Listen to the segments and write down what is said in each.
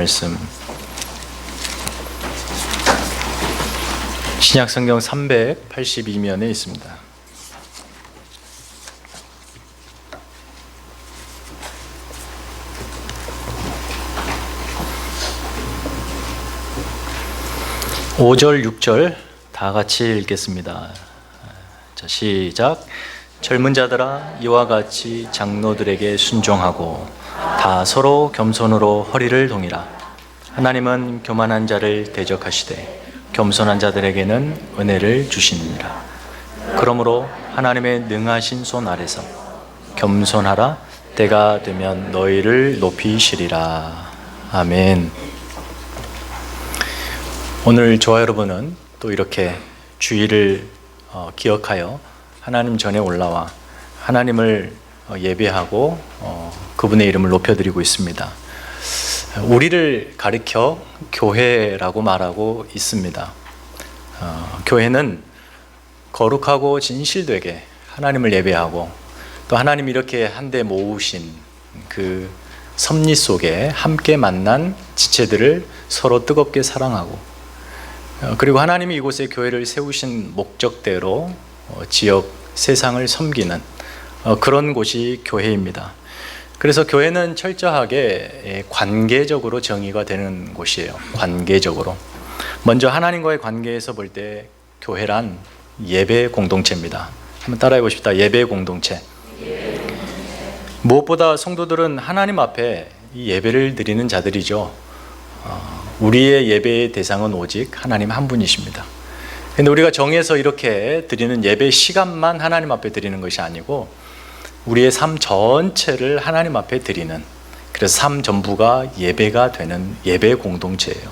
말씀 신약성경 382면에 있습니다. (5절) (6절) 다 같이 읽겠습니다. 자, 시작. 젊은 자들아, 이와 같이 장로들에게 순종하고 다 서로 겸손으로 허리를 동이라. 하나님은 교만한 자를 대적하시되 겸손한 자들에게는 은혜를 주시느니라. 그러므로 하나님의 능하신 손 아래서 겸손하라. 때가 되면 너희를 높이시리라. 아멘. 오늘 저와 여러분은 또 이렇게 주일을 기억하여 하나님 전에 올라와 하나님을 예배하고 그분의 이름을 높여드리고 있습니다. 우리를 가리켜 교회라고 말하고 있습니다. 교회는 거룩하고 진실되게 하나님을 예배하고 또 하나님이 이렇게 한데 모으신 그 섭리 속에 함께 만난 지체들을 서로 뜨겁게 사랑하고, 그리고 하나님이 이곳에 교회를 세우신 목적대로 지역, 세상을 섬기는 그런 곳이 교회입니다. 그래서 교회는 철저하게 관계적으로 정의가 되는 곳이에요. 관계적으로. 먼저 하나님과의 관계에서 볼 때 교회란 예배 공동체입니다. 한번 따라해 보십시다. 예배 공동체. 무엇보다 성도들은 하나님 앞에 이 예배를 드리는 자들이죠. 우리의 예배의 대상은 오직 하나님 한 분이십니다. 근데 우리가 정해서 이렇게 드리는 예배 시간만 하나님 앞에 드리는 것이 아니고 우리의 삶 전체를 하나님 앞에 드리는, 그래서 삶 전부가 예배가 되는 예배 공동체예요.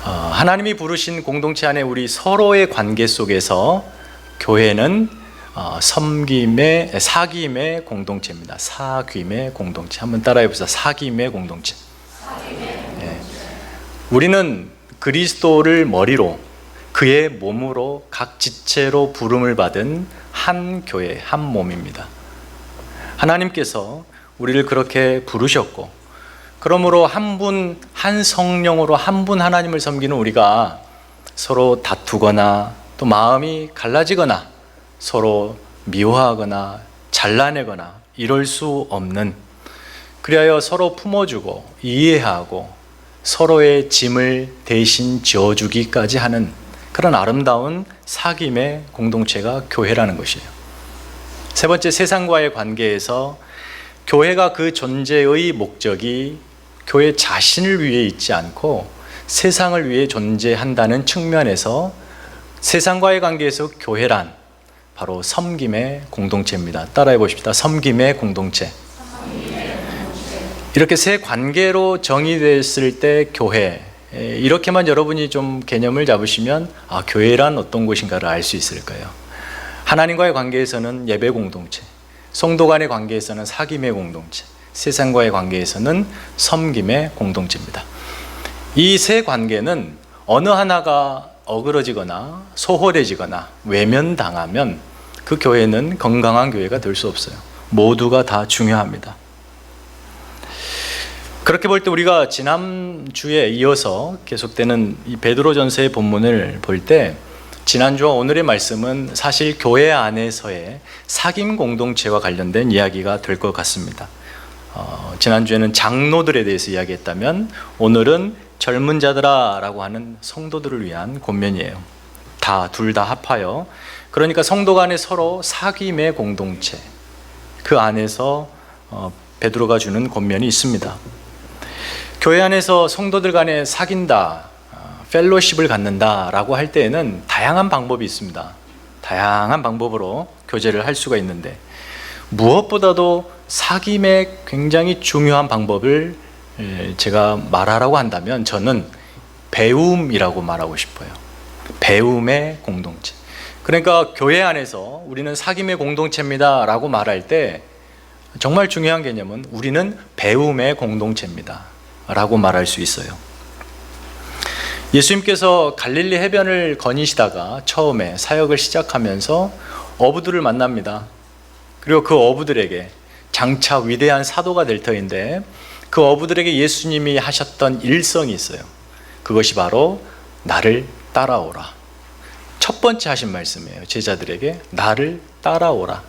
하나님이 부르신 공동체 안에 우리 서로의 관계 속에서 교회는 섬김의, 사귐의 공동체입니다. 사귐의 공동체. 한번 따라해 보세요. 사귐의 공동체. 예. 우리는 그리스도를 머리로 그의 몸으로 각 지체로 부름을 받은 한 교회, 한 몸입니다. 하나님께서 우리를 그렇게 부르셨고, 그러므로 한 분, 한 성령으로 한 분 하나님을 섬기는 우리가 서로 다투거나 또 마음이 갈라지거나 서로 미워하거나 잘라내거나 이럴 수 없는, 그리하여 서로 품어주고 이해하고 서로의 짐을 대신 지어주기까지 하는 그런 아름다운 사귐의 공동체가 교회라는 것이에요. 세 번째, 세상과의 관계에서 교회가 그 존재의 목적이 교회 자신을 위해 있지 않고 세상을 위해 존재한다는 측면에서 세상과의 관계에서 교회란 바로 섬김의 공동체입니다. 따라해 보십시다. 섬김의 공동체. 이렇게 세 관계로 정의됐을 때 교회, 이렇게만 여러분이 좀 개념을 잡으시면 교회란 어떤 곳인가를 알 수 있을 거예요. 하나님과의 관계에서는 예배 공동체, 성도 간의 관계에서는 사귐의 공동체, 세상과의 관계에서는 섬김의 공동체입니다. 이 세 관계는 어느 하나가 어그러지거나 소홀해지거나 외면당하면 그 교회는 건강한 교회가 될 수 없어요. 모두가 다 중요합니다. 그렇게 볼 때 우리가 지난주에 이어서 계속되는 이 베드로전서의 본문을 볼 때 지난주와 오늘의 말씀은 사실 교회 안에서의 사귐 공동체와 관련된 이야기가 될 것 같습니다. 지난주에는 장로들에 대해서 이야기했다면 오늘은 젊은 자들아 라고 하는 성도들을 위한 권면이에요. 둘 다 합하여, 그러니까 성도 간에 서로 사귐의 공동체, 그 안에서 베드로가 주는 권면이 있습니다. 교회 안에서 성도들 간에 사귄다, 펠로십을 갖는다 라고 할 때에는 다양한 방법이 있습니다. 다양한 방법으로 교제를 할 수가 있는데 무엇보다도 사귐의 굉장히 중요한 방법을 제가 말하라고 한다면 저는 배움이라고 말하고 싶어요. 배움의 공동체. 그러니까 교회 안에서 우리는 사귐의 공동체입니다 라고 말할 때 정말 중요한 개념은 우리는 배움의 공동체입니다 라고 말할 수 있어요. 예수님께서 갈릴리 해변을 거니시다가 처음에 사역을 시작하면서 어부들을 만납니다. 그리고 그 어부들에게 장차 위대한 사도가 될 터인데 그 어부들에게 예수님이 하셨던 일성이 있어요. 그것이 바로 나를 따라오라. 첫 번째 하신 말씀이에요. 제자들에게 나를 따라오라.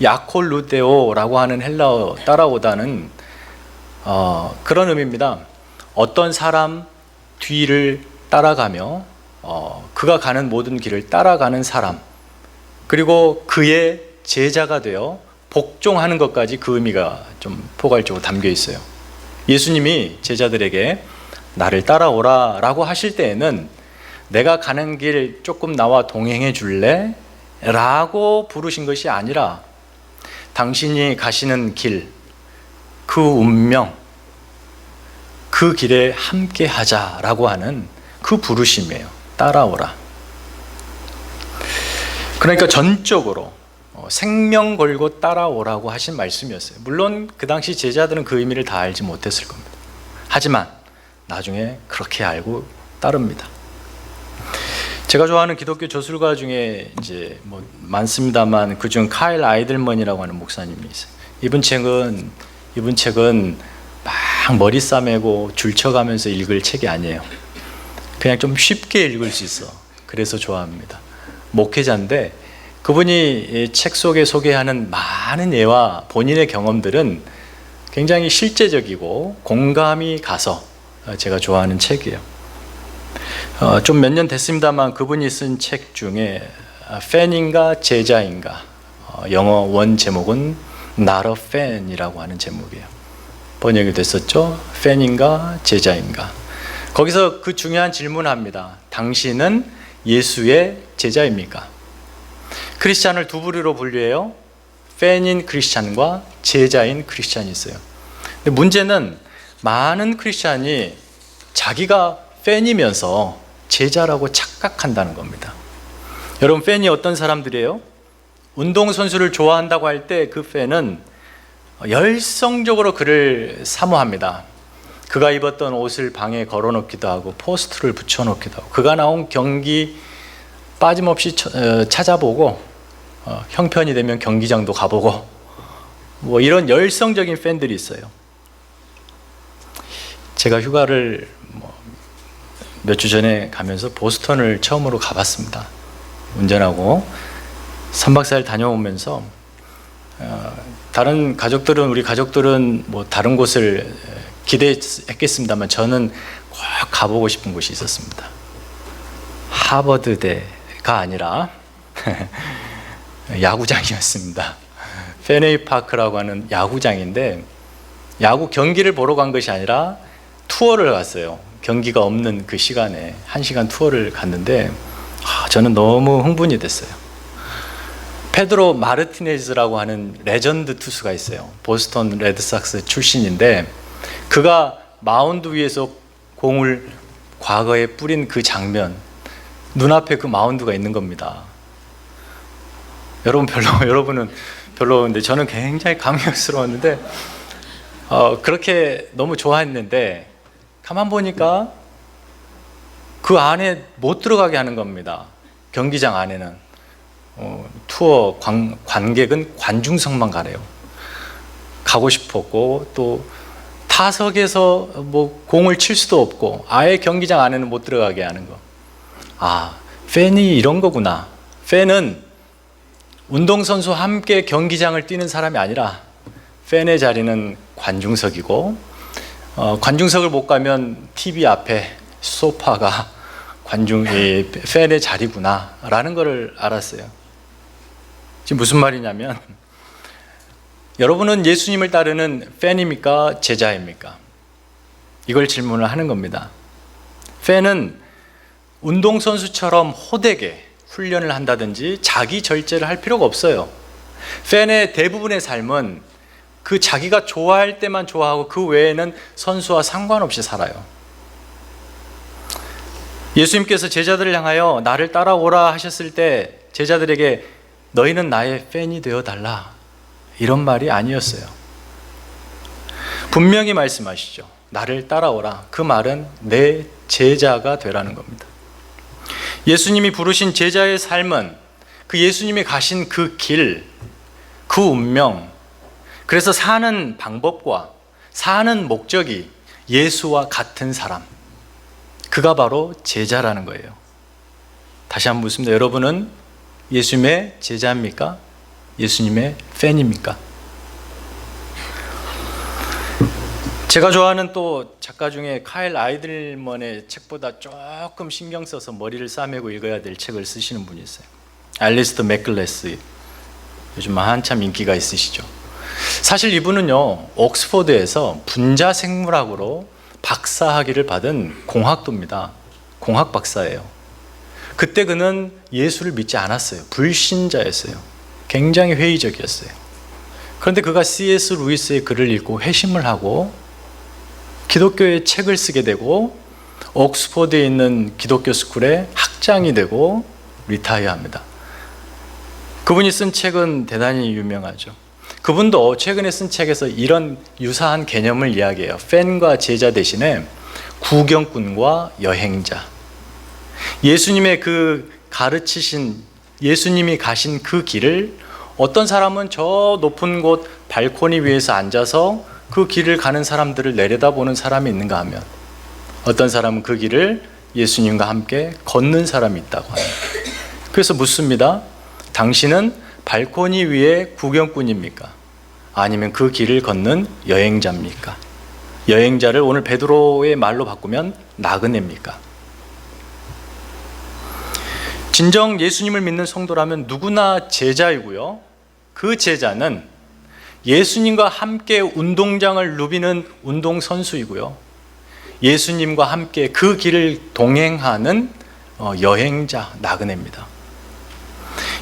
야콜루데오라고 하는 헬라어 따라오다는 그런 의미입니다. 어떤 사람 뒤를 따라가며 그가 가는 모든 길을 따라가는 사람, 그리고 그의 제자가 되어 복종하는 것까지 그 의미가 좀 포괄적으로 담겨 있어요. 예수님이 제자들에게 나를 따라오라 라고 하실 때에는 내가 가는 길 조금 나와 동행해 줄래? 라고 부르신 것이 아니라 당신이 가시는 길, 그 운명, 그 길에 함께 하자라고 하는 그 부르심이에요. 따라오라. 그러니까 전적으로 생명 걸고 따라오라고 하신 말씀이었어요. 물론 그 당시 제자들은 그 의미를 다 알지 못했을 겁니다. 하지만 나중에 그렇게 알고 따릅니다. 제가 좋아하는 기독교 저술가 중에 이제 많습니다만 그중 카일 아이들먼이라고 하는 목사님이 있어요. 이분 책은 막 머리 싸매고 줄쳐가면서 읽을 책이 아니에요. 그냥 좀 쉽게 읽을 수 있어. 그래서 좋아합니다. 목회자인데 그분이 책 속에 소개하는 많은 예와 본인의 경험들은 굉장히 실제적이고 공감이 가서 제가 좋아하는 책이에요. 좀 몇 년 됐습니다만 그분이 쓴 책 중에 팬인가 제자인가, 영어 원 제목은 Not a Fan이라고 하는 제목이에요. 번역이 됐었죠. 팬인가 제자인가. 거기서 그 중요한 질문을 합니다. 당신은 예수의 제자입니까? 크리스찬을 두 부류로 분류해요. 팬인 크리스찬과 제자인 크리스찬이 있어요. 근데 문제는 많은 크리스찬이 자기가 팬이면서 제자라고 착각한다는 겁니다. 여러분, 팬이 어떤 사람들이에요? 운동선수를 좋아한다고 할 때 그 팬은 열성적으로 그를 사모합니다. 그가 입었던 옷을 방에 걸어놓기도 하고 포스터를 붙여놓기도 하고 그가 나온 경기 빠짐없이 찾아보고 형편이 되면 경기장도 가보고 이런 열성적인 팬들이 있어요. 제가 휴가를 몇 주 전에 가면서 보스턴을 처음으로 가봤습니다. 운전하고 3박 4일 다녀오면서 우리 가족들은 다른 곳을 기대했겠습니다만 저는 꼭 가보고 싶은 곳이 있었습니다. 하버드대가 아니라 야구장이었습니다. 페네이 파크라고 하는 야구장인데 야구 경기를 보러 간 것이 아니라 투어를 갔어요. 경기가 없는 그 시간에 1시간 투어를 갔는데 저는 너무 흥분이 됐어요. 페드로 마르티네즈라고 하는 레전드 투수가 있어요. 보스턴 레드삭스 출신인데 그가 마운드 위에서 공을 과거에 뿌린 그 장면, 눈앞에 그 마운드가 있는 겁니다. 여러분은 별로인데 저는 굉장히 감격스러웠는데 그렇게 너무 좋아했는데 가만 보니까 그 안에 못 들어가게 하는 겁니다. 경기장 안에는 투어 관객은 관중석만 가래요. 가고 싶었고 또 타석에서 공을 칠 수도 없고 아예 경기장 안에는 못 들어가게 하는 거. 팬이 이런 거구나. 팬은 운동선수와 함께 경기장을 뛰는 사람이 아니라 팬의 자리는 관중석이고 관중석을 못 가면 TV 앞에 소파가 팬의 자리구나 라는 것을 알았어요. 지금 무슨 말이냐면 여러분은 예수님을 따르는 팬입니까? 제자입니까? 이걸 질문을 하는 겁니다. 팬은 운동선수처럼 호되게 훈련을 한다든지 자기 절제를 할 필요가 없어요. 팬의 대부분의 삶은 그 자기가 좋아할 때만 좋아하고 그 외에는 선수와 상관없이 살아요. 예수님께서 제자들을 향하여 나를 따라오라 하셨을 때 제자들에게 너희는 나의 팬이 되어달라 이런 말이 아니었어요. 분명히 말씀하시죠. 나를 따라오라. 그 말은 내 제자가 되라는 겁니다. 예수님이 부르신 제자의 삶은 그 예수님이 가신 그 길, 그 운명, 그래서 사는 방법과 사는 목적이 예수와 같은 사람, 그가 바로 제자라는 거예요. 다시 한번 묻습니다. 여러분은 예수님의 제자입니까? 예수님의 팬입니까? 제가 좋아하는 또 작가 중에 카일 아이들먼의 책보다 조금 신경 써서 머리를 싸매고 읽어야 될 책을 쓰시는 분이 있어요. 앨리스터 맥글레스. 요즘 한참 인기가 있으시죠. 사실 이분은요, 옥스퍼드에서 분자생물학으로 박사학위를 받은 공학도입니다. 공학 박사예요. 그때 그는 예수를 믿지 않았어요. 불신자였어요. 굉장히 회의적이었어요. 그런데 그가 C.S. 루이스의 글을 읽고 회심을 하고 기독교의 책을 쓰게 되고 옥스퍼드에 있는 기독교 스쿨의 학장이 되고 리타이어합니다. 그분이 쓴 책은 대단히 유명하죠. 그분도 최근에 쓴 책에서 이런 유사한 개념을 이야기해요. 팬과 제자 대신에 구경꾼과 여행자. 예수님의 그 가르치신, 예수님이 가신 그 길을 어떤 사람은 저 높은 곳 발코니 위에서 앉아서 그 길을 가는 사람들을 내려다보는 사람이 있는가 하면, 어떤 사람은 그 길을 예수님과 함께 걷는 사람이 있다고 합니다. 그래서 묻습니다. 당신은 발코니 위의 구경꾼입니까? 아니면 그 길을 걷는 여행자입니까? 여행자를 오늘 베드로의 말로 바꾸면 나그네입니까? 진정 예수님을 믿는 성도라면 누구나 제자이고요. 그 제자는 예수님과 함께 운동장을 누비는 운동선수이고요. 예수님과 함께 그 길을 동행하는 여행자, 나그네입니다.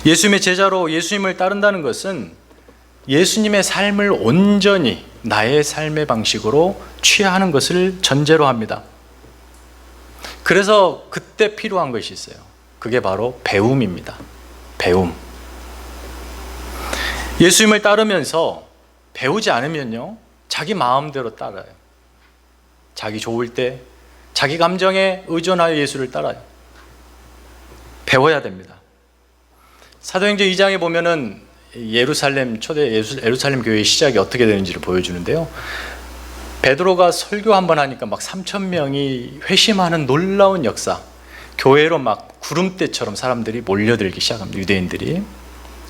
예수님의 제자로 예수님을 따른다는 것은 예수님의 삶을 온전히 나의 삶의 방식으로 취하는 것을 전제로 합니다. 그래서 그때 필요한 것이 있어요. 그게 바로 배움입니다. 배움. 예수님을 따르면서 배우지 않으면요, 자기 마음대로 따라요. 자기 좋을 때, 자기 감정에 의존하여 예수를 따라요. 배워야 됩니다. 사도행전 2장에 보면은 예루살렘, 초대 예루살렘 교회의 시작이 어떻게 되는지를 보여주는데요. 베드로가 설교 한번 하니까 막 3,000명이 회심하는 놀라운 역사, 교회로 막 구름대처럼 사람들이 몰려들기 시작합니다. 유대인들이.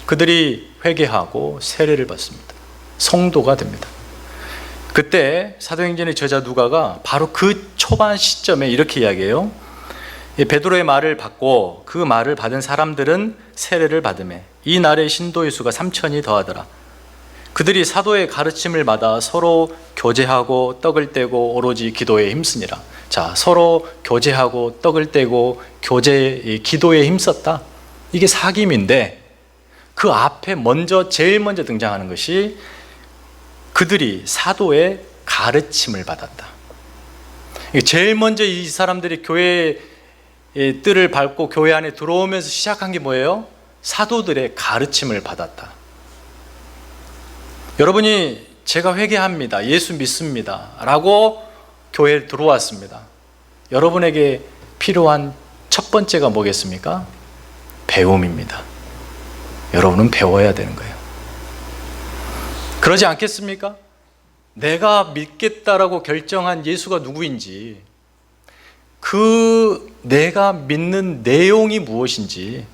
그들이 회개하고 세례를 받습니다. 성도가 됩니다. 그때 사도행전의 저자 누가가 바로 그 초반 시점에 이렇게 이야기해요. 베드로의 말을 받고 그 말을 받은 사람들은 세례를 받으매 이 날의 신도의 수가 3,000이 더하더라. 그들이 사도의 가르침을 받아 서로 교제하고 떡을 떼고 오로지 기도에 힘쓰니라. 자, 서로 교제하고 떡을 떼고 기도에 힘썼다. 이게 사귐인데 그 앞에 제일 먼저 등장하는 것이 그들이 사도의 가르침을 받았다. 제일 먼저 이 사람들이 교회의 뜰을 밟고 교회 안에 들어오면서 시작한 게 뭐예요? 사도들의 가르침을 받았다. 여러분이 제가 회개합니다, 예수 믿습니다 라고 교회에 들어왔습니다. 여러분에게 필요한 첫 번째가 뭐겠습니까? 배움입니다. 여러분은 배워야 되는 거예요. 그러지 않겠습니까? 내가 믿겠다라고 결정한 예수가 누구인지, 그 내가 믿는 내용이 무엇인지,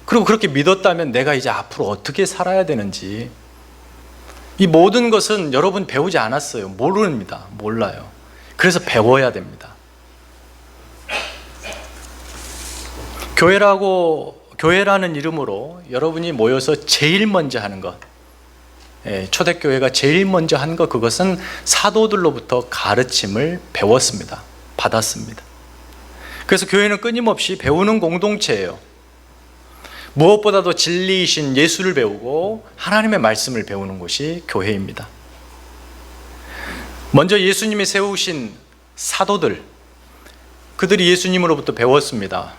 그리고 그렇게 믿었다면 내가 이제 앞으로 어떻게 살아야 되는지, 이 모든 것은 여러분 배우지 않았어요. 모릅니다. 몰라요. 그래서 배워야 됩니다. 교회라는 이름으로 여러분이 모여서 제일 먼저 하는 것, 초대교회가 제일 먼저 한 것, 그것은 사도들로부터 가르침을 배웠습니다. 받았습니다. 그래서 교회는 끊임없이 배우는 공동체예요. 무엇보다도 진리이신 예수를 배우고 하나님의 말씀을 배우는 곳이 교회입니다. 먼저 예수님이 세우신 사도들, 그들이 예수님으로부터 배웠습니다.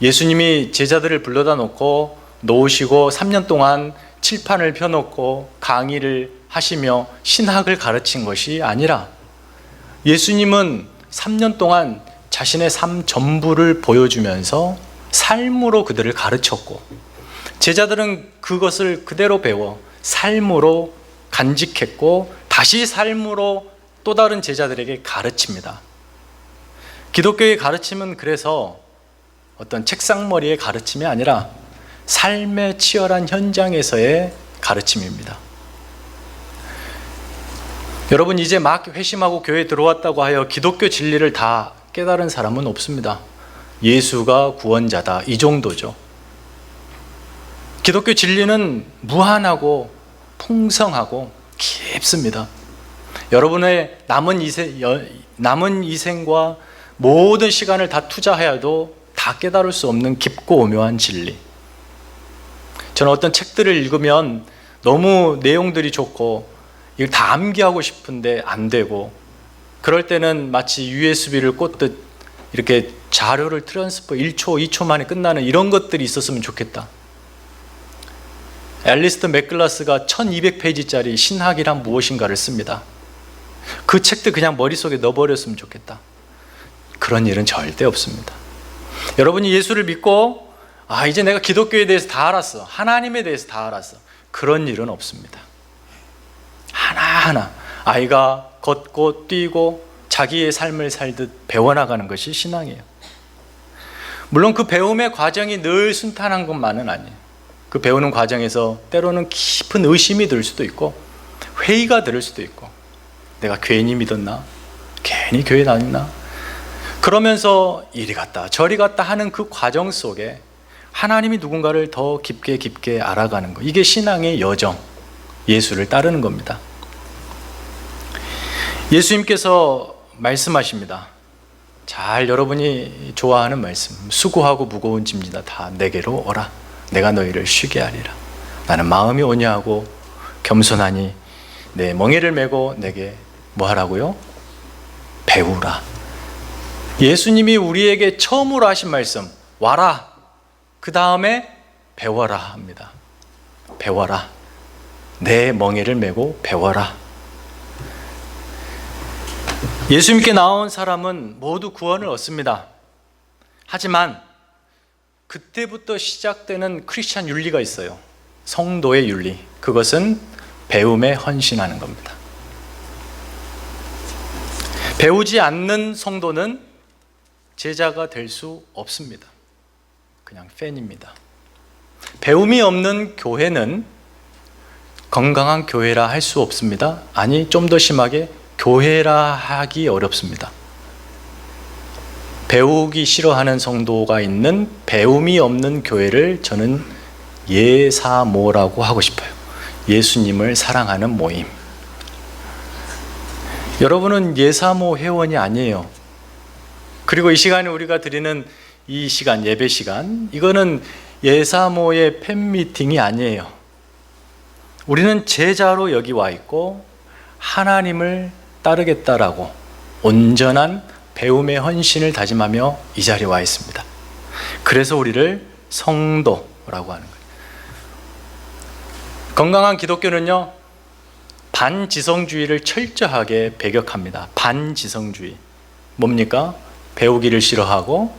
예수님이 제자들을 불러다 놓고 놓으시고 3년 동안 칠판을 펴놓고 강의를 하시며 신학을 가르친 것이 아니라 예수님은 3년 동안 자신의 삶 전부를 보여주면서 삶으로 그들을 가르쳤고, 제자들은 그것을 그대로 배워 삶으로 간직했고 다시 삶으로 또 다른 제자들에게 가르칩니다. 기독교의 가르침은 그래서 어떤 책상머리의 가르침이 아니라 삶의 치열한 현장에서의 가르침입니다. 여러분, 이제 막 회심하고 교회에 들어왔다고 하여 기독교 진리를 다 깨달은 사람은 없습니다. 예수가 구원자다, 이 정도죠. 기독교 진리는 무한하고 풍성하고 깊습니다. 여러분의 남은 이생과 모든 시간을 다 투자해야도 다 깨달을 수 없는 깊고 오묘한 진리. 저는 어떤 책들을 읽으면 너무 내용들이 좋고 이걸 다 암기하고 싶은데 안 되고, 그럴 때는 마치 USB를 꽂듯 이렇게 자료를 트랜스퍼 1초, 2초 만에 끝나는 이런 것들이 있었으면 좋겠다. 앨리스터 맥글라스가 1200페이지짜리 신학이란 무엇인가를 씁니다. 그 책도 그냥 머릿속에 넣어버렸으면 좋겠다. 그런 일은 절대 없습니다. 여러분이 예수를 믿고 이제 내가 기독교에 대해서 다 알았어, 하나님에 대해서 다 알았어, 그런 일은 없습니다. 하나하나 아이가 걷고 뛰고 자기의 삶을 살듯 배워나가는 것이 신앙이에요. 물론 그 배움의 과정이 늘 순탄한 것만은 아니에요. 그 배우는 과정에서 때로는 깊은 의심이 들 수도 있고 회의가 들 수도 있고, 내가 괜히 믿었나? 괜히 교회 다녔나? 그러면서 이리 갔다 저리 갔다 하는 그 과정 속에 하나님이 누군가를 더 깊게 알아가는 것, 이게 신앙의 여정, 예수를 따르는 겁니다. 예수님께서 말씀하십니다. 잘 여러분이 좋아하는 말씀, 수고하고 무거운 짐지다 다 내게로 오라, 내가 너희를 쉬게 하리라. 나는 마음이 온유하고 겸손하니 내 멍에를 메고 내게 뭐 하라고요? 배우라. 예수님이 우리에게 처음으로 하신 말씀, 와라, 그 다음에 배워라 합니다. 배워라. 내 멍에를 메고 배워라. 예수님께 나온 사람은 모두 구원을 얻습니다. 하지만 그때부터 시작되는 크리스찬 윤리가 있어요. 성도의 윤리. 그것은 배움에 헌신하는 겁니다. 배우지 않는 성도는 제자가 될 수 없습니다. 그냥 팬입니다. 배움이 없는 교회는 건강한 교회라 할 수 없습니다. 아니, 좀 더 심하게 교회라 하기 어렵습니다. 배우기 싫어하는 성도가 있는 배움이 없는 교회를 저는 예사모라고 하고 싶어요. 예수님을 사랑하는 모임. 여러분은 예사모 회원이 아니에요. 그리고 이 시간에 우리가 드리는 이 시간, 예배 시간, 이거는 예사모의 팬미팅이 아니에요. 우리는 제자로 여기 와 있고 하나님을 따르겠다라고 온전한 배움의 헌신을 다짐하며 이 자리에 와 있습니다. 그래서 우리를 성도라고 하는 거예요. 건강한 기독교는요, 반지성주의를 철저하게 배격합니다. 반지성주의. 뭡니까? 배우기를 싫어하고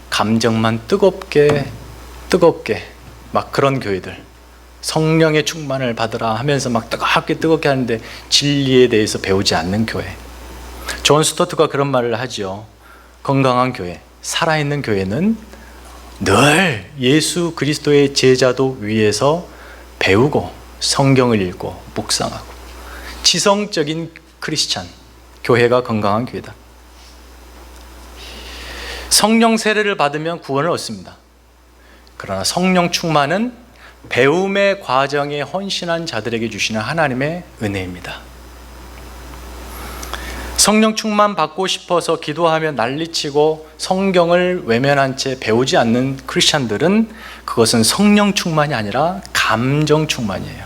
감정만 뜨겁게 막 그런 교회들. 성령의 충만을 받으라 하면서 막 뜨겁게 하는데 진리에 대해서 배우지 않는 교회. 존 스토트가 그런 말을 하죠. 건강한 교회, 살아있는 교회는 늘 예수 그리스도의 제자도 위에서 배우고 성경을 읽고 묵상하고, 지성적인 크리스찬 교회가 건강한 교회다. 성령 세례를 받으면 구원을 얻습니다. 그러나 성령 충만은 배움의 과정에 헌신한 자들에게 주시는 하나님의 은혜입니다. 성령 충만 받고 싶어서 기도하며 난리치고 성경을 외면한 채 배우지 않는 크리스찬들은 그것은 성령 충만이 아니라 감정 충만이에요.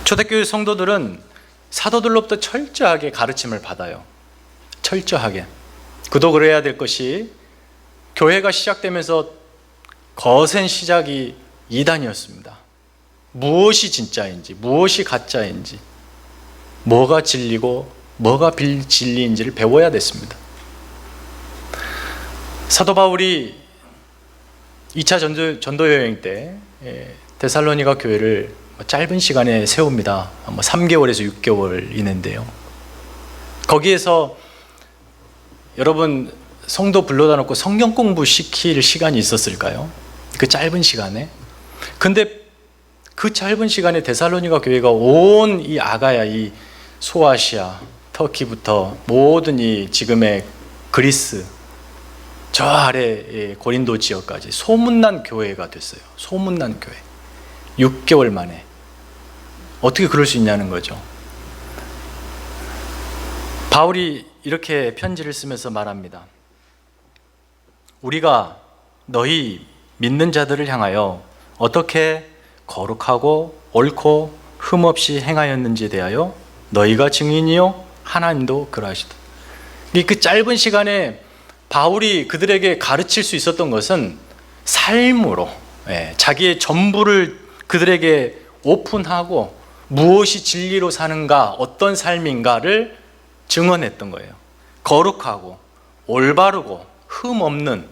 초대교회 성도들은 사도들로부터 철저하게 가르침을 받아요. 철저하게. 그도 그래야 될 것이, 교회가 시작되면서 거센 시작이 이단이었습니다. 무엇이 진짜인지, 무엇이 가짜인지, 뭐가 진리고 뭐가 빌진리인지를 배워야 됐습니다. 사도 바울이 2차 전도 여행 때 데살로니가 교회를 짧은 시간에 세웁니다. 3개월에서 6개월 이내인데요. 거기에서 여러분 성도 불러다 놓고 성경 공부 시킬 시간이 있었을까요? 그 짧은 시간에. 근데 그 짧은 시간에 데살로니가 교회가 온 이 아가야, 이 소아시아, 터키부터 모든 이 지금의 그리스, 저 아래 고린도 지역까지 소문난 교회가 됐어요. 소문난 교회. 6개월 만에. 어떻게 그럴 수 있냐는 거죠. 바울이 이렇게 편지를 쓰면서 말합니다. 우리가 너희 믿는 자들을 향하여 어떻게 거룩하고 옳고 흠없이 행하였는지에 대하여 너희가 증인이요 하나님도 그러하시다. 그 짧은 시간에 바울이 그들에게 가르칠 수 있었던 것은 삶으로, 자기의 전부를 그들에게 오픈하고 무엇이 진리로 사는가, 어떤 삶인가를 증언했던 거예요. 거룩하고 올바르고 흠없는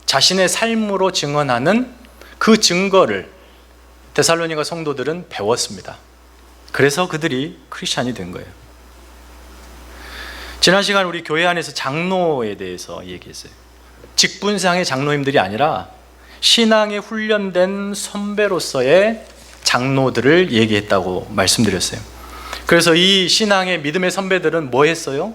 자신의 삶으로 증언하는 그 증거를 데살로니가 성도들은 배웠습니다. 그래서 그들이 크리스찬이 된 거예요. 지난 시간 우리 교회 안에서 장로에 대해서 얘기했어요. 직분상의 장로님들이 아니라 신앙에 훈련된 선배로서의 장로들을 얘기했다고 말씀드렸어요. 그래서 이 신앙의 믿음의 선배들은 뭐 했어요?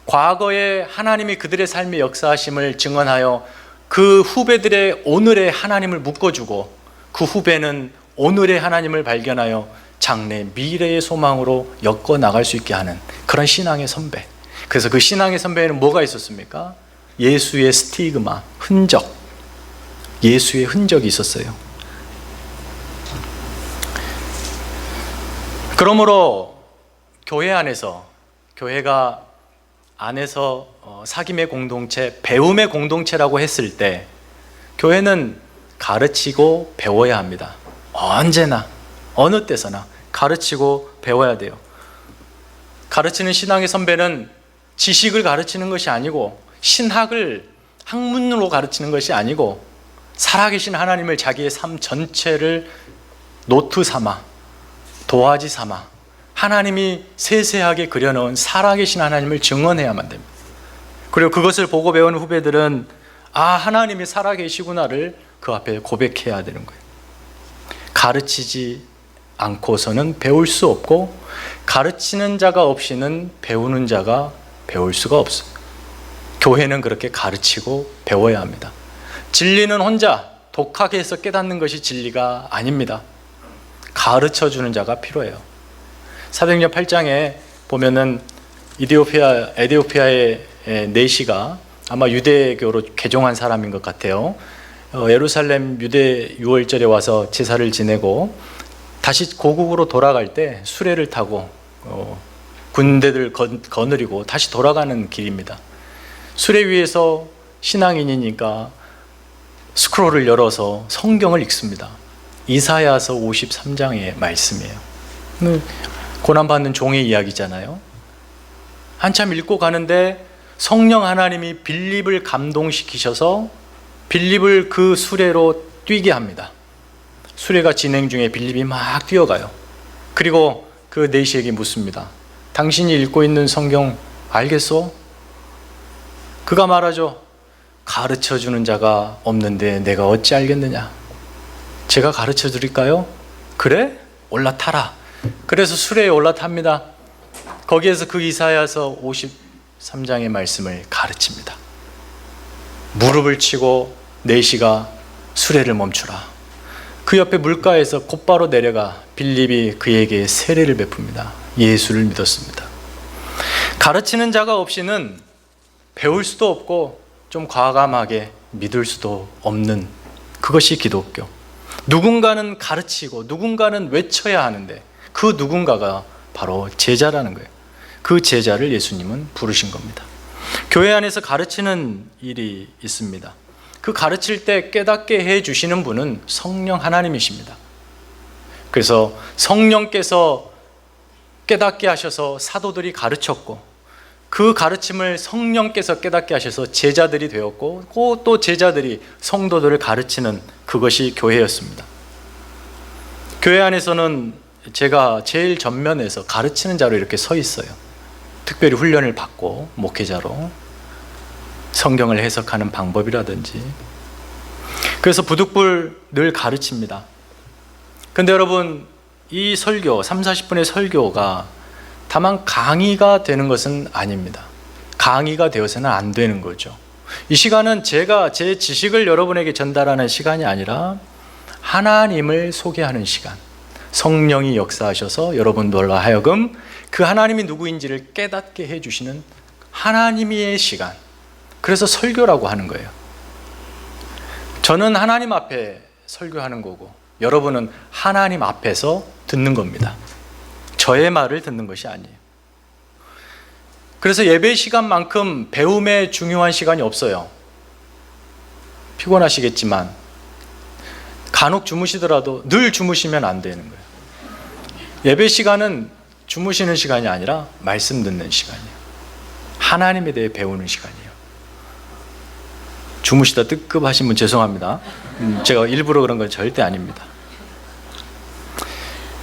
과거에 하나님이 그들의 삶의 역사하심을 증언하여 그 후배들의 오늘의 하나님을 묶어주고, 그 후배는 오늘의 하나님을 발견하여 장래 미래의 소망으로 엮어 나갈 수 있게 하는 그런 신앙의 선배. 그래서 그 신앙의 선배에는 뭐가 있었습니까? 예수의 스티그마, 흔적, 예수의 흔적이 있었어요. 그러므로 교회 안에서, 교회가 안에서 사귐의 공동체, 배움의 공동체라고 했을 때 교회는 가르치고 배워야 합니다. 언제나 어느 때서나 가르치고 배워야 돼요. 가르치는 신앙의 선배는 지식을 가르치는 것이 아니고, 신학을 학문으로 가르치는 것이 아니고, 살아계신 하나님을 자기의 삶 전체를 노트 삼아, 도화지 삼아 하나님이 세세하게 그려놓은 살아계신 하나님을 증언해야만 됩니다. 그리고 그것을 보고 배우는 후배들은 아, 하나님이 살아계시구나를 그 앞에 고백해야 되는 거예요. 가르치지 않고서는 배울 수 없고, 가르치는 자가 없이는 배우는 자가 배울 수가 없어요. 교회는 그렇게 가르치고 배워야 합니다. 진리는 혼자 독하게 해서 깨닫는 것이 진리가 아닙니다. 가르쳐주는 자가 필요해요. 사도행전 8장에 보면은 에디오피아의 네시가 아마 유대교로 개종한 사람인 것 같아요. 예루살렘 유대 유월절에 와서 제사를 지내고 다시 고국으로 돌아갈 때 수레를 타고 군대들 거느리고 다시 돌아가는 길입니다. 수레 위에서 신앙인이니까 스크롤을 열어서 성경을 읽습니다. 이사야서 53장의 말씀이에요. 고난받는 종의 이야기잖아요. 한참 읽고 가는데 성령 하나님이 빌립을 감동시키셔서 빌립을 그 수레로 뛰게 합니다. 수레가 진행 중에 빌립이 막 뛰어가요. 그리고 그 네시에게 묻습니다. 당신이 읽고 있는 성경 알겠어? 그가 말하죠. 가르쳐주는 자가 없는데 내가 어찌 알겠느냐? 제가 가르쳐 드릴까요? 그래? 올라타라. 그래서 수레에 올라탑니다. 거기에서 그 이사야서 53장의 말씀을 가르칩니다. 무릎을 치고 네시가 수레를 멈추라. 그 옆에 물가에서 곧바로 내려가 빌립이 그에게 세례를 베풉니다. 예수를 믿었습니다. 가르치는 자가 없이는 배울 수도 없고 좀 과감하게 믿을 수도 없는, 그것이 기독교. 누군가는 가르치고 누군가는 외쳐야 하는데 그 누군가가 바로 제자라는 거예요. 그 제자를 예수님은 부르신 겁니다. 교회 안에서 가르치는 일이 있습니다. 그 가르칠 때 깨닫게 해주시는 분은 성령 하나님이십니다. 그래서 성령께서 깨닫게 하셔서 사도들이 가르쳤고, 그 가르침을 성령께서 깨닫게 하셔서 제자들이 되었고, 또 제자들이 성도들을 가르치는, 그것이 교회였습니다. 교회 안에서는 제가 제일 전면에서 가르치는 자로 이렇게 서 있어요. 특별히 훈련을 받고 목회자로 성경을 해석하는 방법이라든지. 그래서 부득불 늘 가르칩니다. 근데 여러분, 이 설교 30-40분의 설교가 다만 강의가 되는 것은 아닙니다. 강의가 되어서는 안 되는 거죠. 이 시간은 제가 제 지식을 여러분에게 전달하는 시간이 아니라 하나님을 소개하는 시간, 성령이 역사하셔서 여러분들로 하여금 그 하나님이 누구인지를 깨닫게 해주시는 하나님의 시간, 그래서 설교라고 하는 거예요. 저는 하나님 앞에 설교하는 거고 여러분은 하나님 앞에서 듣는 겁니다. 저의 말을 듣는 것이 아니에요. 그래서 예배 시간만큼 배움에 중요한 시간이 없어요. 피곤하시겠지만 간혹 주무시더라도 늘 주무시면 안 되는 거예요. 예배 시간은 주무시는 시간이 아니라 말씀 듣는 시간이에요. 하나님에 대해 배우는 시간이에요. 주무시다 뜨끔하신 분 죄송합니다. 제가 일부러 그런 건 절대 아닙니다.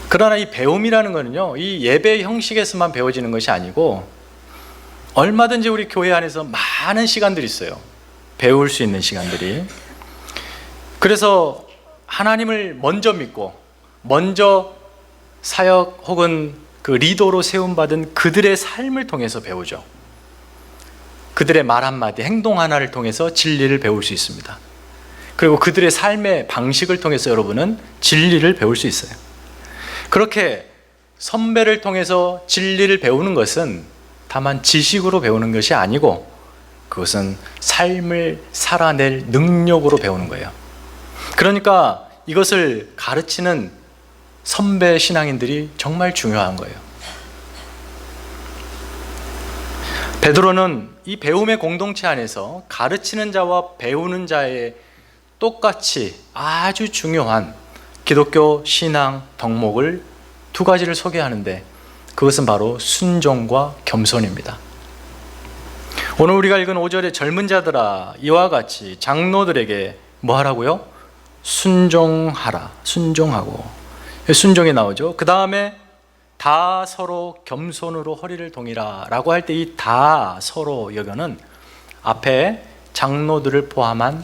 그러나 이 배움이라는 거는요, 이 예배 형식에서만 배워지는 것이 아니고 얼마든지 우리 교회 안에서 많은 시간들이 있어요. 배울 수 있는 시간들이. 그래서 하나님을 먼저 믿고 먼저 사역 혹은 그 리더로 세움받은 그들의 삶을 통해서 배우죠. 그들의 말 한마디, 행동 하나를 통해서 진리를 배울 수 있습니다. 그리고 그들의 삶의 방식을 통해서 여러분은 진리를 배울 수 있어요. 그렇게 선배를 통해서 진리를 배우는 것은 다만 지식으로 배우는 것이 아니고 그것은 삶을 살아낼 능력으로 배우는 거예요. 그러니까 이것을 가르치는 선배 신앙인들이 정말 중요한 거예요. 베드로는 이 배움의 공동체 안에서 가르치는 자와 배우는 자의 똑같이 아주 중요한 기독교 신앙 덕목을 두 가지를 소개하는데 그것은 바로 순종과 겸손입니다. 오늘 우리가 읽은 5절의 젊은 자들아 이와 같이 장로들에게 뭐 하라고요? 순종하라. 순종하고. 순종이 나오죠. 그 다음에 다 서로 겸손으로 허리를 동이라 라고 할 때 이 다 서로 여기는 앞에 장로들을 포함한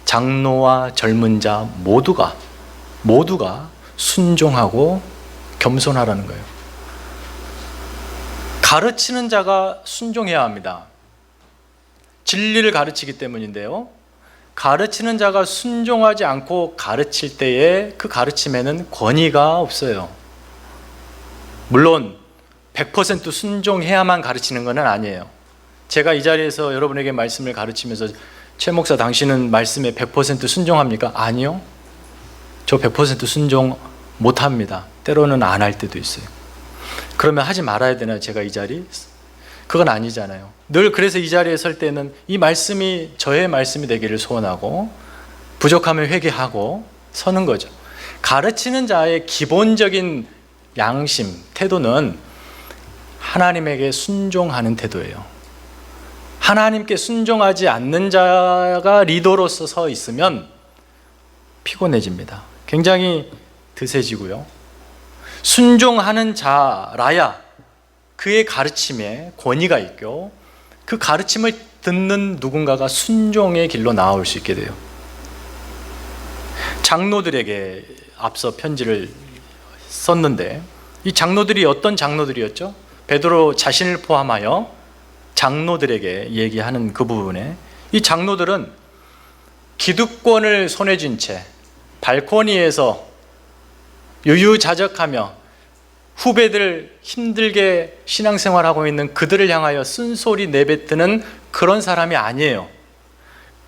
장로와 젊은 자 모두가 순종하고 겸손하라는 거예요. 가르치는 자가 순종해야 합니다. 진리를 가르치기 때문인데요. 가르치는 자가 순종하지 않고 가르칠 때에 그 가르침에는 권위가 없어요. 물론 100% 순종해야만 가르치는 건 아니에요. 제가 이 자리에서 여러분에게 말씀을 가르치면서 최 목사 당신은 말씀에 100% 순종합니까? 아니요. 저 100% 순종 못합니다. 때로는 안 할 때도 있어요. 그러면 하지 말아야 되나요? 제가 이 자리? 그건 아니잖아요. 늘 그래서 이 자리에 설 때는 이 말씀이 저의 말씀이 되기를 소원하고 부족하면 회개하고 서는 거죠. 가르치는 자의 기본적인 양심, 태도는 하나님에게 순종하는 태도예요. 하나님께 순종하지 않는 자가 리더로서 서 있으면 피곤해집니다. 굉장히 드세지고요. 순종하는 자라야 그의 가르침에 권위가 있고 그 가르침을 듣는 누군가가 순종의 길로 나아올 수 있게 돼요. 장로들에게 앞서 편지를 썼는데 이 장로들이 어떤 장로들이었죠? 베드로 자신을 포함하여 장로들에게 얘기하는 그 부분에 이 장로들은 기득권을 손에 쥔 채 발코니에서 유유자적하며 후배들 힘들게 신앙생활하고 있는 그들을 향하여 쓴소리 내뱉는 그런 사람이 아니에요.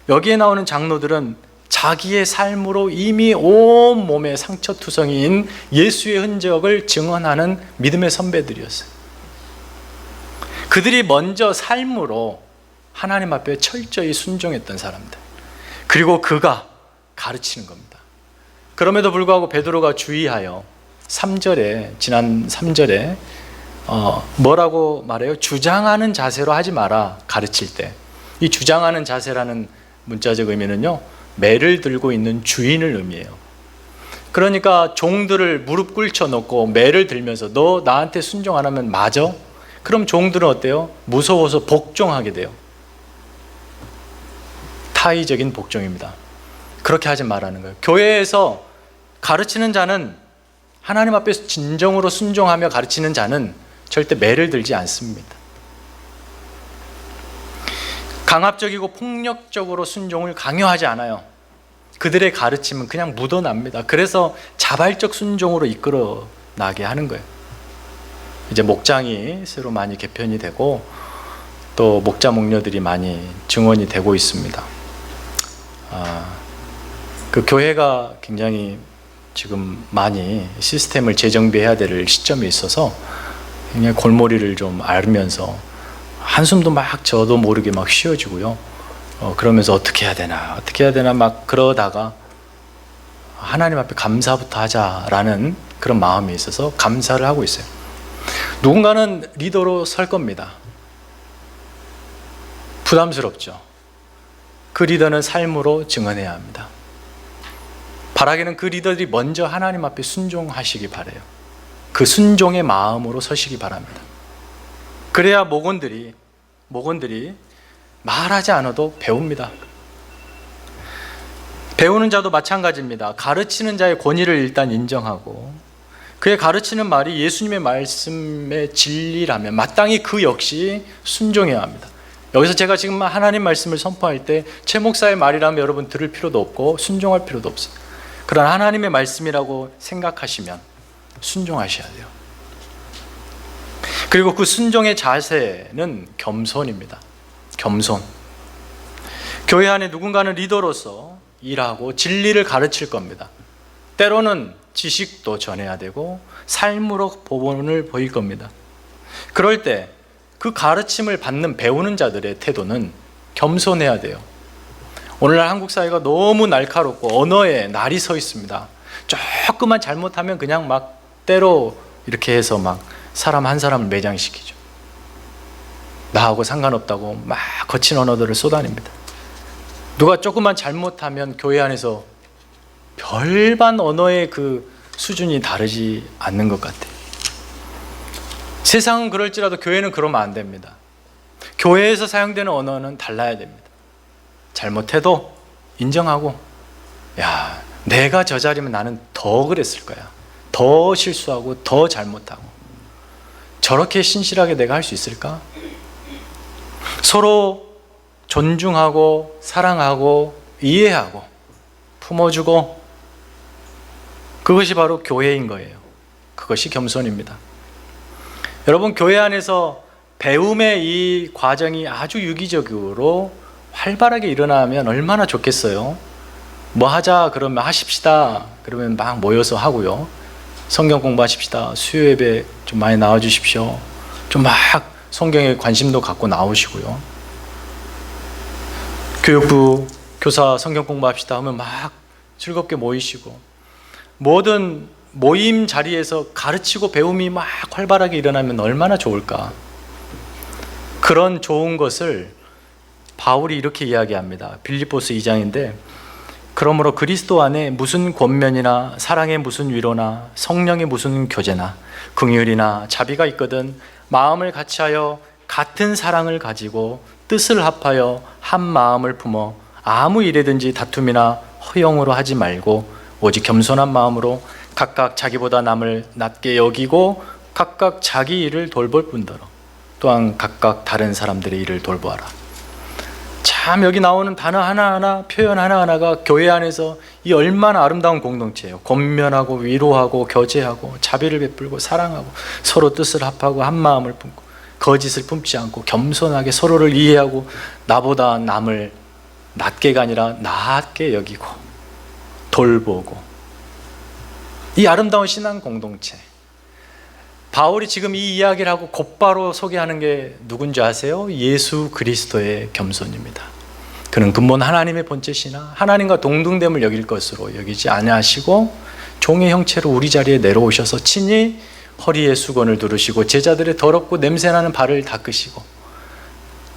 여기에 나오는 장로들은 자기의 삶으로 이미 온 몸에 상처투성이인 예수의 흔적을 증언하는 믿음의 선배들이었어요. 그들이 먼저 삶으로 하나님 앞에 철저히 순종했던 사람들. 그리고 그가 가르치는 겁니다. 그럼에도 불구하고 베드로가 주의하여 3절에 지난 3절에 뭐라고 말해요? 주장하는 자세로 하지 마라. 가르칠 때. 이 주장하는 자세라는 문자적 의미는요, 매를 들고 있는 주인을 의미해요. 그러니까 종들을 무릎 꿇쳐 놓고 매를 들면서 너 나한테 순종 안 하면 맞아? 그럼 종들은 어때요? 무서워서 복종하게 돼요. 타의적인 복종입니다. 그렇게 하지 말라는 거예요. 교회에서 가르치는 자는, 하나님 앞에서 진정으로 순종하며 가르치는 자는 절대 매를 들지 않습니다. 강압적이고 폭력적으로 순종을 강요하지 않아요. 그들의 가르침은 그냥 묻어납니다. 그래서 자발적 순종으로 이끌어 나게 하는 거예요. 이제 목장이 새로 많이 개편이 되고 또 목자 목녀들이 많이 증원이 되고 있습니다. 그 교회가 굉장히 지금 많이 시스템을 재정비해야 될 시점에 있어서 굉장히 골머리를 좀 앓으면서 한숨도 막 저도 모르게 막 쉬어지고요. 그러면서 어떻게 해야 되나 막 그러다가 하나님 앞에 감사부터 하자라는 그런 마음이 있어서 감사를 하고 있어요. 누군가는 리더로 설 겁니다. 부담스럽죠. 그 리더는 삶으로 증언해야 합니다. 바라기는 그 리더들이 먼저 하나님 앞에 순종하시기 바라요. 그 순종의 마음으로 서시기 바랍니다. 그래야 목원들이 말하지 않아도 배웁니다. 배우는 자도 마찬가지입니다. 가르치는 자의 권위를 일단 인정하고 그의 가르치는 말이 예수님의 말씀의 진리라면 마땅히 그 역시 순종해야 합니다. 여기서 제가 지금 하나님 말씀을 선포할 때 최 목사의 말이라면 여러분 들을 필요도 없고 순종할 필요도 없어요. 그러나 하나님의 말씀이라고 생각하시면 순종하셔야 돼요. 그리고 그 순종의 자세는 겸손입니다. 겸손. 교회 안에 누군가는 리더로서 일하고 진리를 가르칠 겁니다. 때로는 지식도 전해야 되고 삶으로 보본을 보일 겁니다. 그럴 때 그 가르침을 받는 배우는 자들의 태도는 겸손해야 돼요. 오늘날 한국 사회가 너무 날카롭고 언어에 날이 서 있습니다. 조금만 잘못하면 그냥 막 때로 이렇게 해서 막 사람 한 사람을 매장시키죠. 나하고 상관없다고 막 거친 언어들을 쏟아냅니다. 누가 조금만 잘못하면 교회 안에서 별반 언어의 그 수준이 다르지 않는 것 같아요. 세상은 그럴지라도 교회는 그러면 안 됩니다. 교회에서 사용되는 언어는 달라야 됩니다. 잘못해도 인정하고, 야, 내가 저 자리면 나는 더 그랬을 거야. 더 실수하고 더 잘못하고. 저렇게 신실하게 내가 할 수 있을까? 서로 존중하고 사랑하고 이해하고 품어주고, 그것이 바로 교회인 거예요. 그것이 겸손입니다. 여러분, 교회 안에서 배움의 이 과정이 아주 유기적으로 활발하게 일어나면 얼마나 좋겠어요. 뭐 하자 그러면 하십시다 그러면 막 모여서 하고요. 성경 공부하십시다, 수요 예배 좀 많이 나와 주십시오, 좀 막 성경에 관심도 갖고 나오시고요. 교육부 교사 성경 공부합시다 하면 막 즐겁게 모이시고, 모든 모임 자리에서 가르치고 배움이 막 활발하게 일어나면 얼마나 좋을까. 그런 좋은 것을 바울이 이렇게 이야기합니다. 빌립보서 2장인데, 그러므로 그리스도 안에 무슨 권면이나 사랑의 무슨 위로나 성령의 무슨 교제나 긍휼이나 자비가 있거든 마음을 같이하여 같은 사랑을 가지고 뜻을 합하여 한 마음을 품어 아무 일에든지 다툼이나 허용으로 하지 말고 오직 겸손한 마음으로 각각 자기보다 남을 낮게 여기고 각각 자기 일을 돌볼 뿐더러 또한 각각 다른 사람들의 일을 돌보아라. 참, 여기 나오는 단어 하나하나, 표현 하나하나가 교회 안에서 이 얼마나 아름다운 공동체예요. 권면하고 위로하고 교제하고 자비를 베풀고 사랑하고 서로 뜻을 합하고 한 마음을 품고 거짓을 품지 않고 겸손하게 서로를 이해하고 나보다 남을 낮게가 아니라 낮게 여기고 돌보고, 이 아름다운 신앙 공동체. 바울이 지금 이 이야기를 하고 곧바로 소개하는 게 누군지 아세요? 예수 그리스도의 겸손입니다. 그는 근본 하나님의 본체시나 하나님과 동등됨을 여길 것으로 여기지 아니하시고 종의 형체로 우리 자리에 내려오셔서 친히 허리에 수건을 두르시고 제자들의 더럽고 냄새나는 발을 닦으시고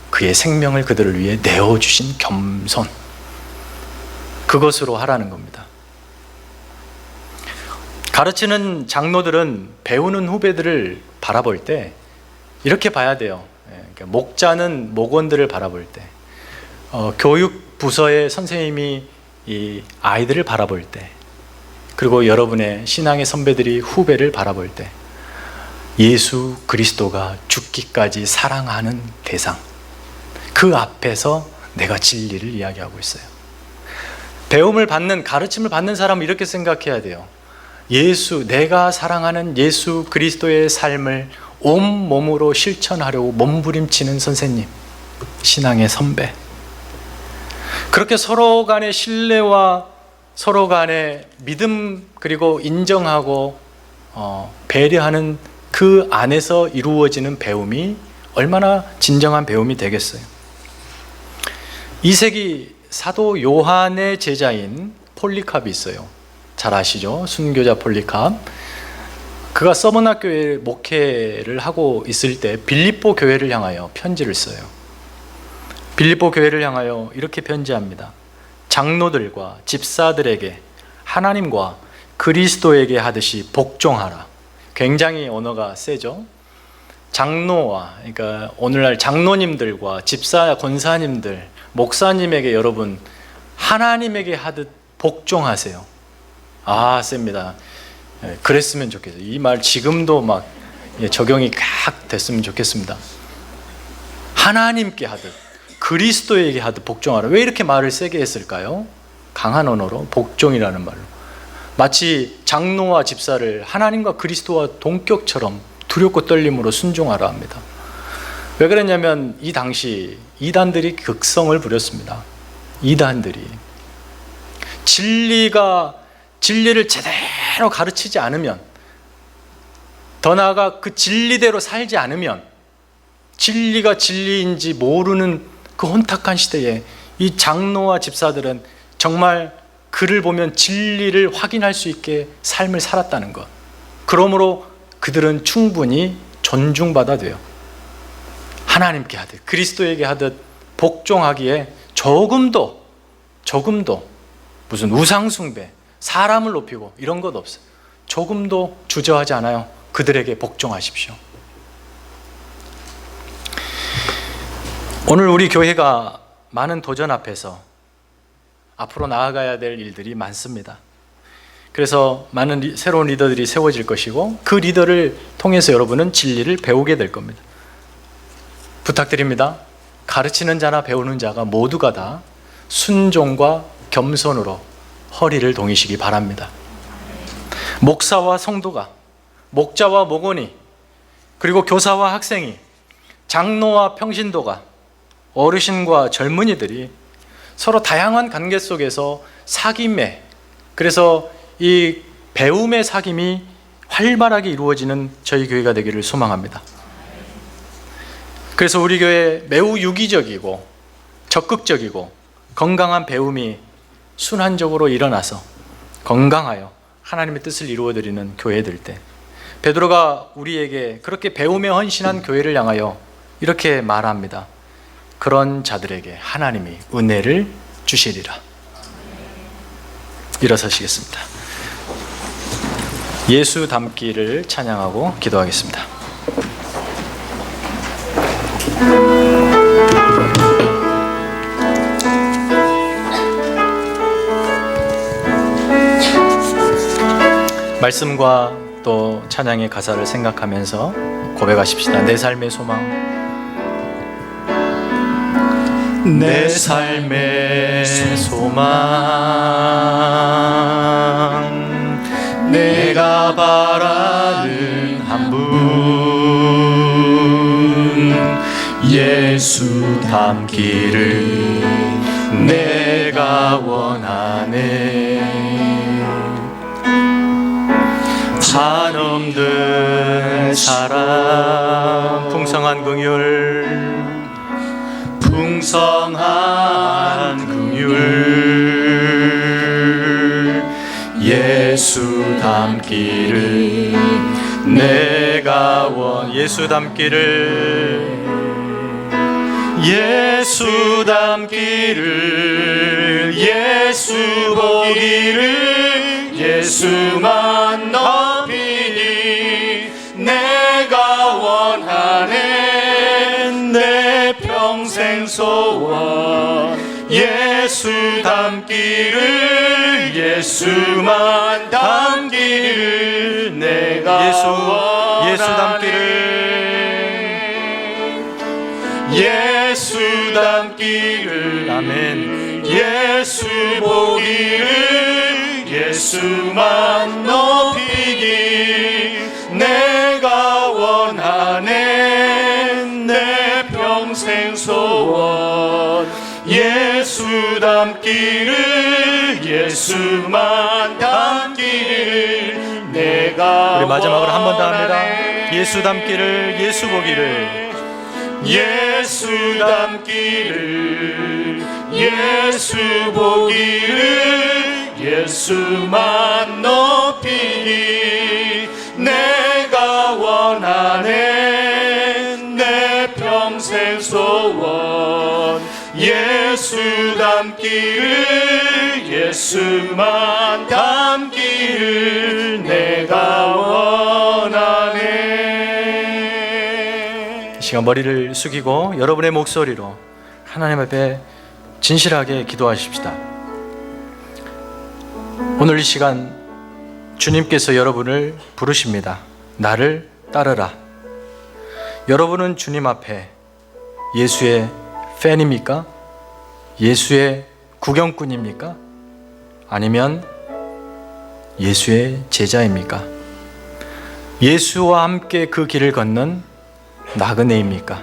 그의 생명을 그들을 위해 내어주신 겸손, 그것으로 하라는 겁니다. 가르치는 장로들은 배우는 후배들을 바라볼 때 이렇게 봐야 돼요. 그러니까 목자는 목원들을 바라볼 때, 교육 부서의 선생님이 이 아이들을 바라볼 때, 그리고 여러분의 신앙의 선배들이 후배를 바라볼 때, 예수 그리스도가 죽기까지 사랑하는 대상, 그 앞에서 내가 진리를 이야기하고 있어요. 배움을 받는, 가르침을 받는 사람은 이렇게 생각해야 돼요. 내가 사랑하는 예수 그리스도의 삶을 온몸으로 실천하려고 몸부림치는 선생님, 신앙의 선배, 그렇게 서로 간의 신뢰와 서로 간의 믿음, 그리고 인정하고 배려하는 그 안에서 이루어지는 배움이 얼마나 진정한 배움이 되겠어요. 2세기 사도 요한의 제자인 폴리캅이 있어요. 잘 아시죠? 순교자 폴리캅. 그가 서머나 교회 목회를 하고 있을 때 빌립보 교회를 향하여 편지를 써요. 빌립보 교회를 향하여 이렇게 편지합니다. 장로들과 집사들에게 하나님과 그리스도에게 하듯이 복종하라. 굉장히 언어가 세죠. 장로와, 그러니까 오늘날 장로님들과 집사, 권사님들, 목사님에게 여러분 하나님에게 하듯 복종하세요. 셉니다. 그랬으면 좋겠어요. 이 말 지금도 막 적용이 각 됐으면 좋겠습니다. 하나님께 하듯, 그리스도에게 하듯 복종하라. 왜 이렇게 말을 세게 했을까요? 강한 언어로, 복종이라는 말로. 마치 장로와 집사를 하나님과 그리스도와 동격처럼 두렵고 떨림으로 순종하라 합니다. 왜 그랬냐면 이 당시 이단들이 극성을 부렸습니다. 이단들이 진리를 제대로 가르치지 않으면, 더 나아가 그 진리대로 살지 않으면, 진리가 진리인지 모르는 그 혼탁한 시대에 이 장로와 집사들은 정말 그를 보면 진리를 확인할 수 있게 삶을 살았다는 것. 그러므로 그들은 충분히 존중받아야 돼요. 하나님께 하듯, 그리스도에게 하듯 복종하기에 조금도 무슨 우상숭배, 사람을 높이고 이런 것 없어요. 조금도 주저하지 않아요. 그들에게 복종하십시오. 오늘 우리 교회가 많은 도전 앞에서 앞으로 나아가야 될 일들이 많습니다. 그래서 많은 새로운 리더들이 세워질 것이고, 그 리더를 통해서 여러분은 진리를 배우게 될 겁니다. 부탁드립니다. 가르치는 자나 배우는 자가 모두가 다 순종과 겸손으로 허리를 동이시기 바랍니다. 목사와 성도가, 목자와 목원이, 그리고 교사와 학생이, 장로와 평신도가, 어르신과 젊은이들이 서로 다양한 관계 속에서 사귐에, 그래서 이 배움의 사귐이 활발하게 이루어지는 저희 교회가 되기를 소망합니다. 그래서 우리 교회 매우 유기적이고 적극적이고 건강한 배움이 순환적으로 일어나서 건강하여 하나님의 뜻을 이루어드리는 교회들 때, 베드로가 우리에게 그렇게 배움에 헌신한 교회를 향하여 이렇게 말합니다. 그런 자들에게 하나님이 은혜를 주시리라. 일어서시겠습니다. 예수 닮기를 찬양하고 기도하겠습니다. 말씀과 또 찬양의 가사를 생각하면서 고백하십시다. 내 삶의 소망, 내 삶의 소망, 내가 바라는 한 분, 예수 닮기를 내가 원하네. 한없는 사랑, 풍성한 긍휼, 풍성한 긍휼, 예수 닮기를 내가 예수 닮기를, 예수 닮기를, 예수 보기를, 예수만 소원 예수 닮기를 예수만 닮기를 내가 예수 닮기를 예수 닮기를 아멘 예수 보기를 예수만 높이기 내가 원하네 내 평생 소원 예수 닮기를 예수만 닮기를 내가 우리 마지막으로 한 번 더 합니다. 예수 닮기를 예수 보기를 예수 닮기를 예수 보기를 예수만 높이기 내가 원하네 내 평생 소원 예수 닮기를 예수만 닮기를 내가 원하네. 이 시간 머리를 숙이고 여러분의 목소리로 하나님 앞에 진실하게 기도하십시다. 오늘 이 시간 주님께서 여러분을 부르십니다. 나를 따르라. 여러분은 주님 앞에 예수의 팬입니까? 예수의 구경꾼입니까? 아니면 예수의 제자입니까? 예수와 함께 그 길을 걷는 나그네입니까?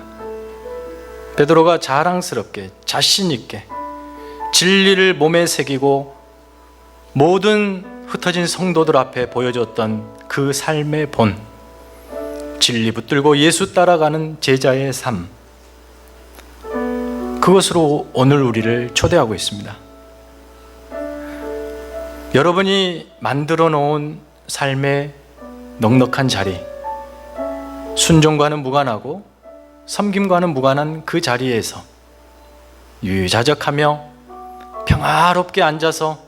베드로가 자랑스럽게 자신 있게 진리를 몸에 새기고 모든 흩어진 성도들 앞에 보여줬던 그 삶의 본, 진리 붙들고 예수 따라가는 제자의 삶, 그것으로 오늘 우리를 초대하고 있습니다. 여러분이 만들어 놓은 삶의 넉넉한 자리, 순종과는 무관하고 섬김과는 무관한 그 자리에서 유유자적하며 평화롭게 앉아서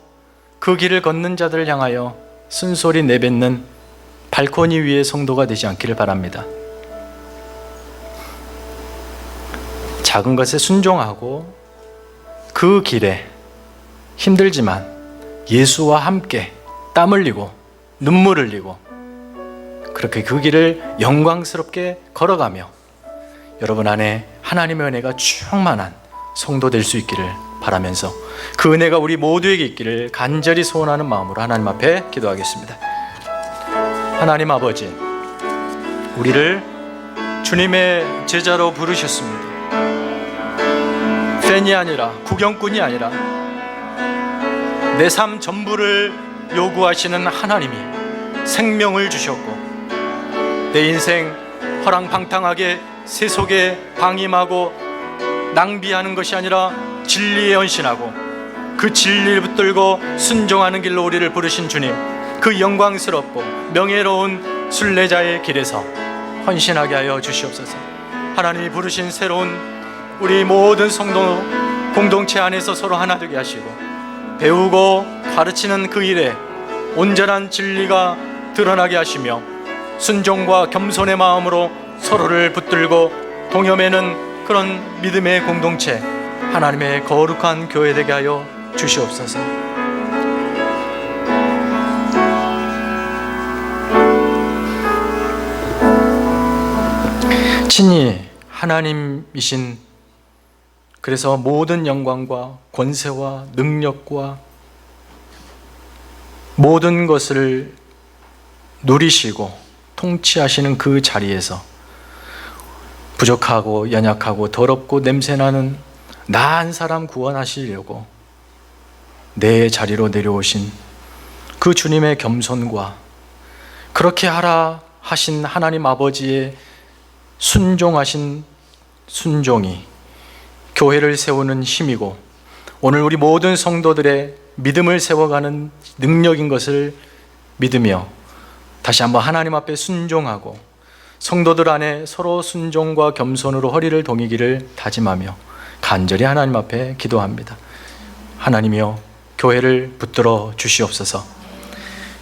그 길을 걷는 자들을 향하여 쓴소리 내뱉는 발코니 위의 성도가 되지 않기를 바랍니다. 작은 것에 순종하고 그 길에 힘들지만 예수와 함께 땀 흘리고 눈물 흘리고 그렇게 그 길을 영광스럽게 걸어가며 여러분 안에 하나님의 은혜가 충만한 성도 될 수 있기를 바라면서 그 은혜가 우리 모두에게 있기를 간절히 소원하는 마음으로 하나님 앞에 기도하겠습니다. 하나님 아버지, 우리를 주님의 제자로 부르셨습니다. 팬이 아니라 구경꾼이 아니라 내 삶 전부를 요구하시는 하나님이 생명을 주셨고 내 인생 허랑방탕하게 세속에 방임하고 낭비하는 것이 아니라 진리에 헌신하고 그 진리를 붙들고 순종하는 길로 우리를 부르신 주님, 그 영광스럽고 명예로운 순례자의 길에서 헌신하게 하여 주시옵소서. 하나님이 부르신 새로운 우리 모든 성도 공동체 안에서 서로 하나 되게 하시고 배우고 가르치는 그 일에 온전한 진리가 드러나게 하시며 순종과 겸손의 마음으로 서로를 붙들고 동여매는 그런 믿음의 공동체, 하나님의 거룩한 교회 되게 하여 주시옵소서. 친히 하나님이신, 그래서 모든 영광과 권세와 능력과 모든 것을 누리시고 통치하시는 그 자리에서 부족하고 연약하고 더럽고 냄새나는 나 한 사람 구원하시려고 내 자리로 내려오신 그 주님의 겸손과 그렇게 하라 하신 하나님 아버지의 순종하신 순종이 교회를 세우는 힘이고 오늘 우리 모든 성도들의 믿음을 세워가는 능력인 것을 믿으며 다시 한번 하나님 앞에 순종하고 성도들 안에 서로 순종과 겸손으로 허리를 동이기를 다짐하며 간절히 하나님 앞에 기도합니다. 하나님이여, 교회를 붙들어 주시옵소서.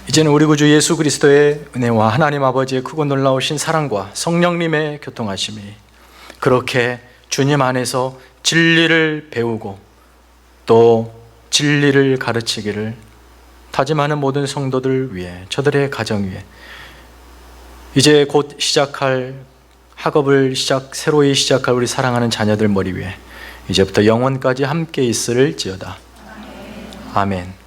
이제는 우리 구주 예수 그리스도의 은혜와 하나님 아버지의 크고 놀라우신 사랑과 성령님의 교통하심이 그렇게 주님 안에서 진리를 배우고 또 진리를 가르치기를 다짐하는 모든 성도들 위해, 저들의 가정 위해, 이제 곧 시작할 학업을 새로이 시작할 우리 사랑하는 자녀들 머리 위에 이제부터 영원까지 함께 있을지어다. 아멘.